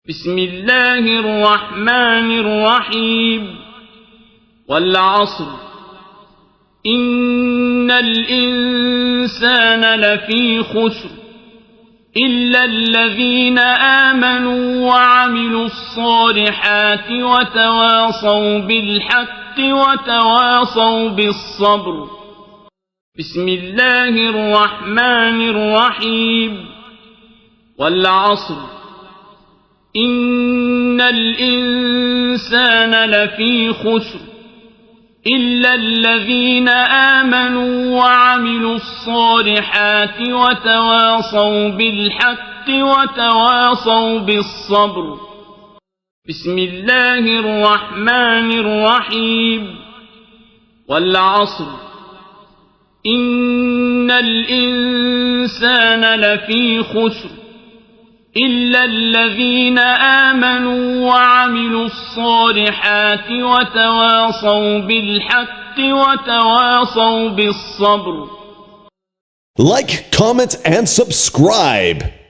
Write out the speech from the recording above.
بسم الله الرحمن الرحيم والعصر إن الإنسان لفي خسر إلا الذين آمنوا وعملوا الصالحات وتواصوا بالحق وتواصوا بالصبر. بسم الله الرحمن الرحيم والعصر إن الإنسان لفي خسر إلا الذين آمنوا وعملوا الصالحات وتواصوا بالحق وتواصوا بالصبر. بسم الله الرحمن الرحيم والعصر إن الإنسان لفي خسر إلا الذين آمنوا وعملوا الصالحات وتواصوا بالحق وتواصوا بالصبر. Like, comment, and subscribe.